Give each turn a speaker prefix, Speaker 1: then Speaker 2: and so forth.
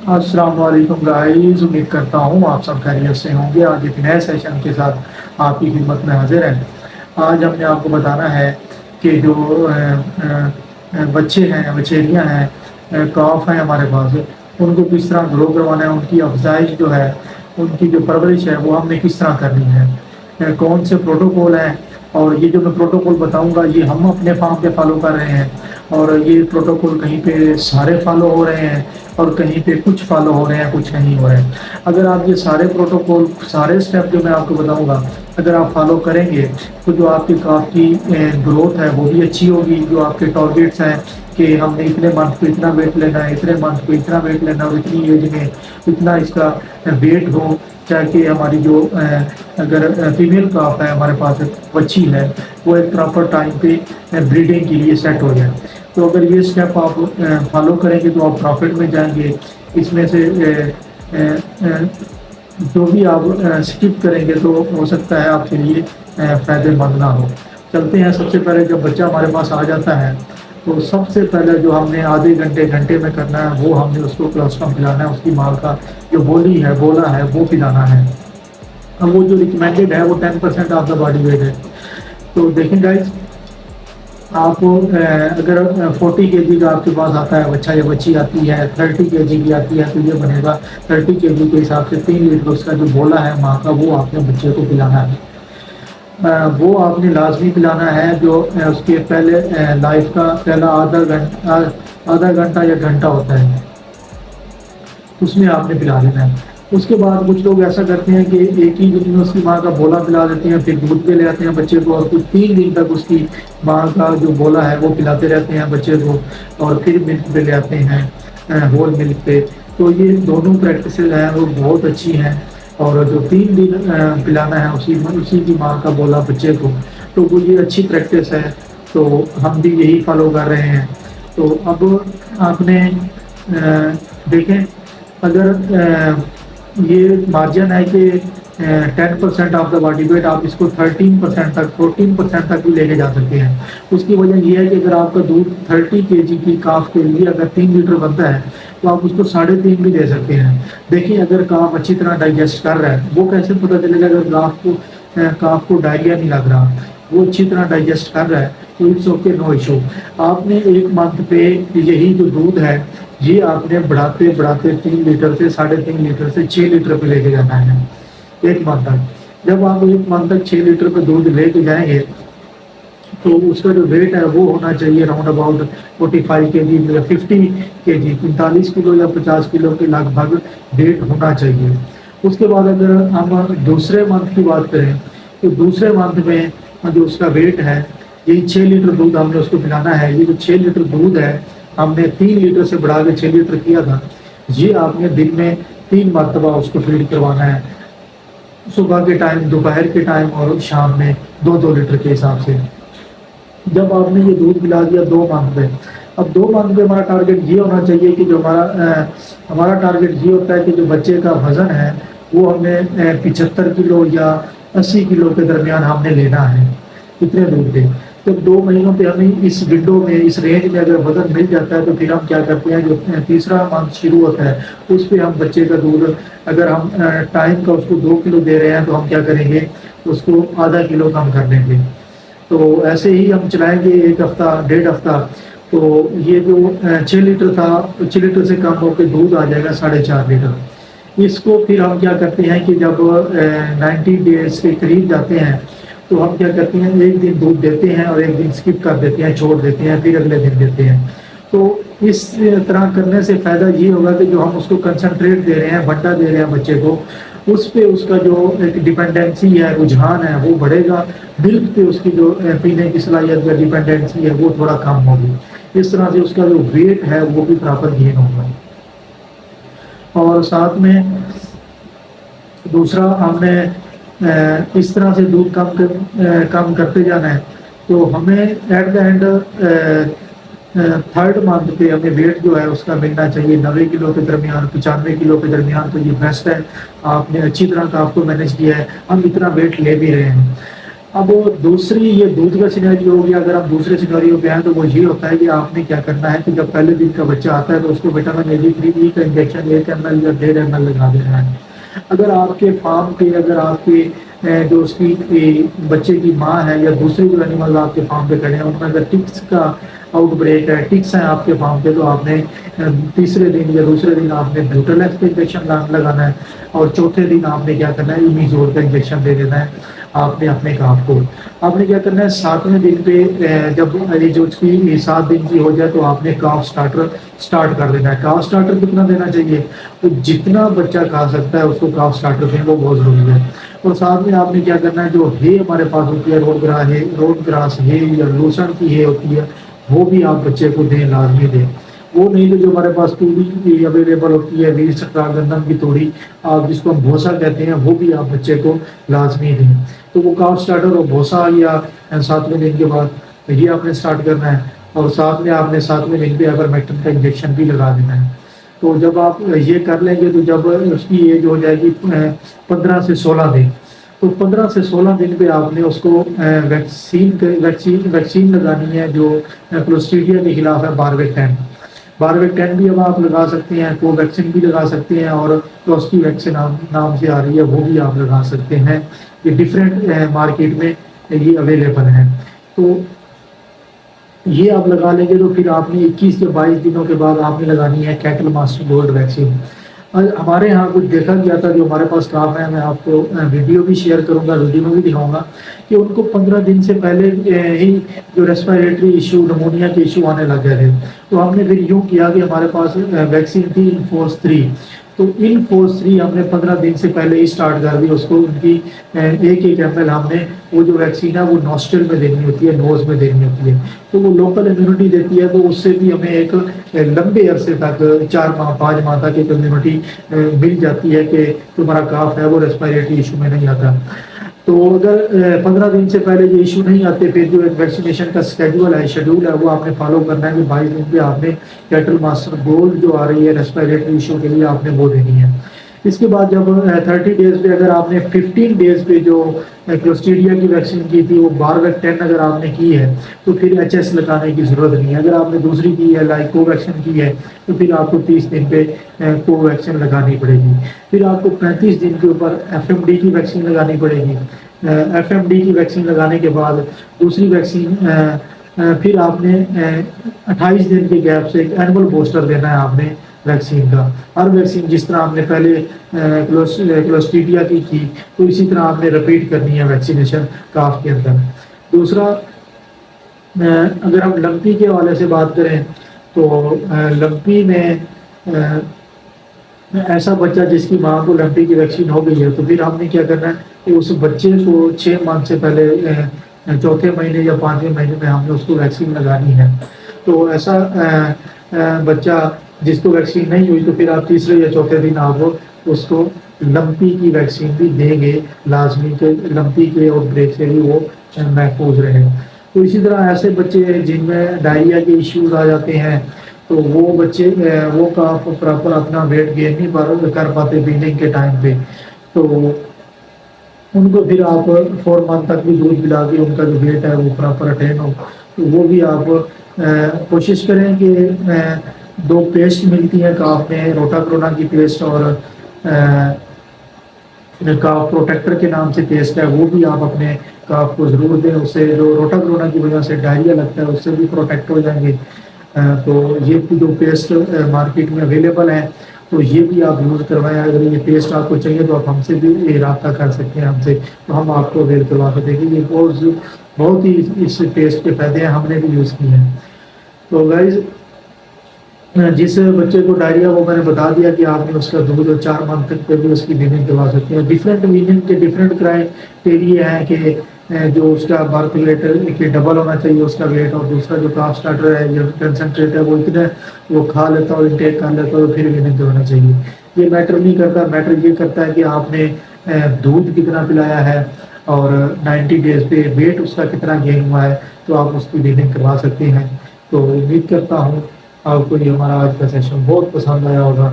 Speaker 1: السلام علیکم گائز، امید کرتا ہوں آپ سب خیریت سے ہوں گے۔ آج ایک نئے سیشن کے ساتھ آپ کی خدمت میں حاضر ہیں۔ آج ہم نے آپ کو بتانا ہے کہ جو بچے ہیں، بچیریاں ہیں، کاف ہیں ہمارے پاس، ان کو کس طرح گرو کروانا ہے، ان کی افزائش جو ہے، ان کی جو پرورش ہے وہ ہم نے کس طرح کرنی ہے، کون سے پروٹوکول ہیں۔ اور یہ جو میں پروٹوکول بتاؤں گا یہ ہم اپنے فارم پہ فالو کر رہے ہیں، اور یہ پروٹوکول کہیں پہ سارے فالو ہو رہے ہیں اور کہیں پہ کچھ فالو ہو رہے ہیں، کچھ نہیں ہو رہے ہیں۔ اگر آپ یہ سارے پروٹوکول، سارے اسٹیپ جو میں آپ کو بتاؤں گا اگر آپ فالو کریں گے تو جو آپ کی کاف کی گروتھ ہے وہ بھی اچھی ہوگی۔ جو آپ کے ٹارگیٹس ہیں کہ ہم نے اتنے منتھ کو اتنا ویٹ لینا ہے، اتنے منتھ کو اتنا ویٹ لینا ہے، اور اتنی ایج میں اتنا اس کا ویٹ ہو، چاہے کہ ہماری جو اگر فیمیل کاف ہے ہمارے پاس بچی ہے وہ ایک پراپر ٹائم پہ بریڈنگ کے لیے سیٹ ہو جائے۔ تو اگر یہ اسٹیپ آپ فالو کریں گے تو آپ پروفٹ میں جائیں گے۔ اس میں سے جو بھی آپ اسکپ کریں گے تو ہو سکتا ہے آپ کے لیے فائدے مند نہ ہو۔ چلتے ہیں، سب سے پہلے جب بچہ ہمارے پاس آ جاتا ہے تو سب سے پہلے جو ہم نے آدھے گھنٹے میں کرنا ہے وہ ہم نے اس کو کلوسٹرم پلانا ہے، اس کی ماں کا جو بولی ہے، بولا ہے، وہ پلانا ہے۔ اب وہ جو ریکمینڈیڈ ہے وہ 10% آف دا باڈی ویٹ ہے۔ تو دیکھیں گائز، آپ اگر 40 کے جی کا آپ کے پاس آتا ہے بچہ یا بچی آتی ہے، 30 کے جی کی آتی ہے تو یہ بنے گا 30 کے جی کے حساب سے 3 لیٹر اس کا جو بولا ہے ماں کا وہ آپ نے بچے کو پلانا ہے۔ وہ آپ نے لازمی پلانا ہے۔ جو اس کے پہلے لائف کا پہلا آدھا گھنٹہ یا گھنٹہ ہوتا ہے اس میں آپ نے پلا لینا ہے۔ اس کے بعد کچھ لوگ ایسا کرتے ہیں کہ ایک ہی دن میں اس کی ماں کا بولا پلا دیتے ہیں، پھر دودھ پہ لے آتے ہیں بچے کو، اور کچھ 3 دن تک اس کی ماں کا جو بولا ہے وہ پلاتے رہتے ہیں بچے کو، اور پھر ملک پہ لے آتے ہیں، ہول ملک پہ۔ تو یہ دونوں پریکٹسز ہیں وہ بہت اچھی ہیں، اور جو 3 دن پلانا ہے اسی کی ماں کا بولا بچے کو، تو وہ یہ اچھی پریکٹس ہے۔ تو ہم بھی یہی فالو کر رہے ہیں۔ تو اب آپ نے دیکھیں، اگر یہ مارجن ہے کہ 10% آف دا باڈی ویٹ، آپ اس کو 13% تک 14% تک بھی لے کے جا سکتے ہیں۔ اس کی وجہ یہ ہے کہ اگر آپ کا دودھ 30 کے جی کی کاف کے لیے اگر 3 لیٹر بنتا ہے تو آپ اس کو 3.5 بھی دے سکتے ہیں۔ دیکھیں اگر کاف اچھی طرح ڈائجسٹ کر رہا ہے، وہ کیسے پتہ چلے گا؟ اگر کاف کو ڈائریا نہیں لگ رہا، وہ اچھی طرح ڈائجسٹ کر رہا ہے تو اٹس اوکے، نو ایشو۔ آپ نے 1 منتھ پہ یہی جو دودھ ہے یہ آپ نے بڑھاتے 3 لیٹر سے 3.5 لیٹر سے 6 لیٹر پہ لے کے جانا ہے 1 منتھ تک۔ جب آپ 1 منتھ تک 6 لیٹر پہ دودھ لے کے جائیں گے تو اس کا جو ویٹ ہے وہ ہونا چاہیے راؤنڈ اباؤٹ 45 کے جی یا 50 کے جی، 45 کلو یا 50 کلو کے لگ بھگ ویٹ ہونا چاہیے۔ اس کے بعد اگر ہم دوسرے منتھ کی بات کریں تو دوسرے منتھ میں جو اس کا ویٹ ہے، یہی 6 لیٹر دودھ ہم نے اس کو پلانا ہے۔ یہ جو 6 لیٹر دودھ ہے ہم نے 3 لیٹر سے بڑھا کے 6 لیٹر کیا تھا، یہ آپ نے دن میں 3 مرتبہ اس کو فیڈ کروانا ہے، صبح کے ٹائم، دوپہر کے ٹائم، اور شام میں 2 لیٹر کے حساب سے۔ جب آپ نے یہ دودھ پلا دیا 2 منتھ میں، اب 2 منتھ میں ہمارا ٹارگیٹ یہ ہونا چاہیے کہ جو ہمارا ٹارگیٹ یہ ہوتا ہے کہ جو بچے کا وزن ہے وہ ہمیں 75 کلو یا 80 کلو کے درمیان ہم نے لینا ہے اتنے دودھ پہ۔ جب 2 مہینوں پہ ہمیں اس ونڈو میں، اس رینج میں اگر وزن مل جاتا ہے تو پھر ہم کیا کرتے ہیں، جو تیسرا منتھ شروع ہوتا ہے اس پہ ہم بچے کا دودھ، اگر ہم ٹائم کا اس کو 2 کلو دے رہے ہیں تو ہم کیا کریں گے، اس کو آدھا کلو کم کر دیں گے۔ تو ایسے ہی ہم چلائیں گے 1 ہفتہ 1.5 ہفتہ، تو یہ جو 6 لیٹر تھا 6 لیٹر سے کم ہو کے دودھ آ جائے گا 4.5 لیٹر۔ اس کو پھر ہم کیا کرتے ہیں کہ جب 90 ڈیز کے قریب جاتے ہیں تو ہم کیا کرتے ہیں، 1 دن دودھ دیتے ہیں اور 1 دن اسکپ کر دیتے ہیں، چھوڑ دیتے ہیں، پھر اگلے دن دیتے ہیں۔ تو اس طرح کرنے سے فائدہ یہ ہوگا کہ جو ہم اس کو کنسنٹریٹ دے رہے ہیں، بھٹا دے رہے ہیں بچے کو، اس پہ اس کا جو ایک ڈیپینڈنسی ہے، رجحان ہے، وہ بڑھے گا۔ ملک پہ اس کی جو پینے کی صلاحیت یا ڈیپینڈنسی ہے وہ تھوڑا کم ہوگی۔ اس طرح سے اس کا جو ویٹ ہے وہ بھی پراپر گین ہوگا۔ اور ساتھ میں دوسرا ہم نے اس طرح سے دودھ کم کرتے جانا ہے، تو ہمیں at the and 3rd month پہ ہمیں ویٹ جو ہے اس کا ملنا چاہیے 90 کلو کے درمیان، 95 کلو کے درمیان۔ تو یہ بیسٹ ہے، آپ نے اچھی طرح کاف کو مینیج کیا ہے، ہم اتنا ویٹ لے بھی رہے ہیں۔ اب دوسری یہ دودھ کا سینیریو ہو گیا. اگر آپ دوسرے سینیریو پہ ہیں تو وہ یہ ہوتا ہے کہ آپ نے کیا کرنا ہے کہ جب پہلے دن کا بچہ آتا ہے تو اس کو وٹامن A3 کا انجیکشن 1 ml یا 1.5 ml لگا دینا ہے. اگر آپ کے فارم پہ اگر آپ کے جو اس کی بچے کی ماں ہے یا دوسرے جو اینیمل آپ کے فارم پہ کھڑے ہیں ان میں اگر ٹکس کا آؤٹ بریک ہے, ٹکس ہیں آپ کے فارم پہ, تو آپ نے تیسرے دن یا دوسرے دن آپ نے بیوٹیلیکس کا انجیکشن لگانا ہے, اور چوتھے دن آپ نے کیا کرنا ہے ایمیزول کا انجیکشن دے دینا ہے آپ نے اپنے کاف کو. آپ نے کیا کرنا ہے 7ویں دن پہ جب جو اس کی 7 دن کی ہو جائے تو آپ نے کاف اسٹارٹ کر دینا ہے. کاف اسٹارٹر کتنا دینا چاہیے؟ تو جتنا بچہ کھا سکتا ہے اس کو کاف اسٹارٹر دیں, وہ بہت ضروری ہے. اور ساتھ میں آپ نے کیا کرنا ہے جو ہے ہمارے پاس ہوتی ہے روڈ گراس ہے یا لوسن کی ہے ہوتی ہے, وہ بھی آپ بچے کو دیں, لازمی دیں. وہ نہیں تو جو ہمارے پاس توڑی اویلیبل ہوتی ہے ویر چکرا گندم کی توڑی, آپ جس کو ہم بھوسا کہتے ہیں, وہ بھی آپ بچے کو لازمی دیں. تو وہ کاف اسٹارٹر اور بھوسا یا 7ویں دن کے بعد یہ آپ نے اسٹارٹ کرنا ہے. اور ساتھ میں آپ نے 7ویں دن پہ ایورمیکٹن کا انجیکشن بھی لگا دینا ہے. تو جب آپ یہ کر لیں گے تو جب اس کی ایج ہو جائے گی 15 سے 16 دن, تو 15 سے 16 دن پہ آپ نے اس کو ویکسین لگانی ہے جو کلوسٹریڈیا کے خلاف ہے, باربیک 10 بھی اب آپ لگا سکتے ہیں, کو ویکسین بھی لگا سکتے ہیں, اور کلوسٹری ویکسین نام سے آ رہی ہے وہ بھی آپ لگا سکتے ہیں. یہ ڈفرینٹ مارکیٹ میں یہ اویلیبل ہیں. تو یہ آپ لگا لیں گے تو پھر آپ نے 21 سے 22 دنوں کے بعد آپ نے لگانی ہے کیٹل ماسٹر گولڈ ویکسین. ہمارے یہاں کچھ دیکھا گیا تھا جو ہمارے پاس کام ہے, میں آپ کو ویڈیو بھی شیئر کروں گا, ویڈیو میں بھی دکھاؤں گا کہ ان کو 15 دن سے پہلے ہی جو ریسپیریٹری ایشو, نمونیا کے ایشو آنے لگ گئے تھے. تو ہم نے پھر یوں کیا کہ ہمارے پاس ویکسین تھی انفورس 3, تو انفورس 3 ہم نے 15 دن سے پہلے ہی اسٹارٹ کر دی اس کو. ان کی 1 ml ہم نے وہ جو ویکسین ہے وہ نوسٹل میں دینی ہوتی ہے, نوز میں دینی ہوتی ہے, تو وہ لوکل امیونٹی دیتی ہے. تو اس سے بھی ہمیں ایک لمبے عرصے تک 4 ماہ 5 ماہ تک ایک امیونٹی مل جاتی ہے کہ تمہارا کاف ہے وہ ریسپیریٹری ایشو میں نہیں آتا. تو اگر 15 دن سے پہلے یہ ایشو نہیں آتے, پھر جو ایک ویکسینیشن کا شیڈول ہے وہ آپ نے فالو کرنا ہے کہ 22 دن پہ آپ نے کیٹل ماسٹر گولڈ جو آ رہی ہے ریسپیریٹری ایشو کے لیے آپ نے وہ دینی ہے. اس کے بعد جب 30 ڈیز پہ اگر آپ نے 15 ڈیز پہ جو کلوسٹریڈیا کی ویکسین کی تھی وہ باربیک 10 اگر آپ نے کی ہے تو پھر HS لگانے کی ضرورت نہیں ہے. اگر آپ نے دوسری کی ہے لائک کو ویکسین کی ہے تو پھر آپ کو 30 دن پہ کو ویکسین لگانی پڑے گی. پھر آپ کو 35 دن کے اوپر FMD کی ویکسین لگانی پڑے گی. FMD کی ویکسین لگانے کے بعد دوسری ویکسین پھر آپ نے 28 دن کے گیپ سے ایک اینول بوسٹر دینا ہے آپ نے ویکسین کا. ہر ویکسین جس طرح آپ نے پہلے کلوسٹریڈیا کی تھی تو اسی طرح آپ نے رپیٹ کرنی ہے ویکسینیشن کاف کے اندر. دوسرا اگر ہم لمپی کے حوالے سے بات کریں تو لمپی میں ایسا بچہ جس کی ماں کو لمپی کی ویکسین ہو گئی ہے تو پھر ہم نے کیا کرنا ہے کہ اس بچے کو 6 ماہ سے پہلے 4تھے مہینے یا 5ویں مہینے میں ہم نے اس کو ویکسین لگانی ہے. تو ایسا بچہ جس کو ویکسین نہیں ہوئی تو پھر آپ تیسرے یا چوتھے دن آپ اس کو لمپی کی ویکسین بھی دیں گے لازمی, کے لمپی کے اور بریک سے بھی وہ محفوظ رہے. تو اسی طرح ایسے بچے جن میں ڈائریا کے ایشوز آ جاتے ہیں تو وہ بچے وہ کاف پراپر اپنا ویٹ گین نہیں کر پاتے بیننگ کے ٹائم پہ, تو ان کو پھر آپ 4 منتھ تک بھی دودھ پلا کے ان کا جو ویٹ ہے وہ پراپر اٹین ہو. تو وہ بھی آپ کوشش کریں کہ 2 پیسٹ ملتی ہیں کاف میں, روٹا کرونا کی پیسٹ اور کاف پروٹیکٹر کے نام سے پیسٹ ہے, وہ بھی آپ اپنے کاف کو ضرور دیں. اس سے جو روٹا کرونا کی وجہ سے ڈائریا لگتا ہے اس سے بھی پروٹیکٹ ہو جائیں گے. تو یہ 2 پیسٹ مارکیٹ میں اویلیبل ہیں تو یہ بھی آپ یوز کروائیں. اگر یہ پیسٹ آپ کو چاہیے تو آپ ہم سے بھی رابطہ کر سکتے ہیں, ہم سے تو ہم آپ کو اویل کروا کے دیں گے. یہ بہت ہی اس پیسٹ کے فائدے ہیں, ہم نے بھی یوز کیے ہیں. تو گائز جس بچے کو ڈائریا وہ میں نے بتا دیا کہ آپ نے اس کا دودھ 4 منتھ تک پہ بھی اس کی ویننگ کروا سکتے ہیں. ڈفرینٹ ویننگ کے ڈفرینٹ کرائٹیریا ہیں کہ جو اس کا برتھ ویٹ کہ ڈبل ہونا چاہیے اس کا ویٹ, اور دوسرا جو کاف اسٹارٹر ہے یا کنسنٹریٹ ہے وہ اتنا وہ کھا لیتا ہو انٹیک کر لیتا ہو پھر ویننگ کروانا چاہیے. یہ میٹر نہیں کرتا, میٹر یہ کرتا ہے کہ آپ نے دودھ کتنا پلایا ہے اور 90 ڈیز پہ ویٹ اس کا کتنا گین ہوا ہے, تو آپ اس کی ویننگ کروا سکتے ہیں. تو امید کرتا ہوں آپ کو یہ ہمارا آج کا سیشن بہت پسند آیا ہوگا.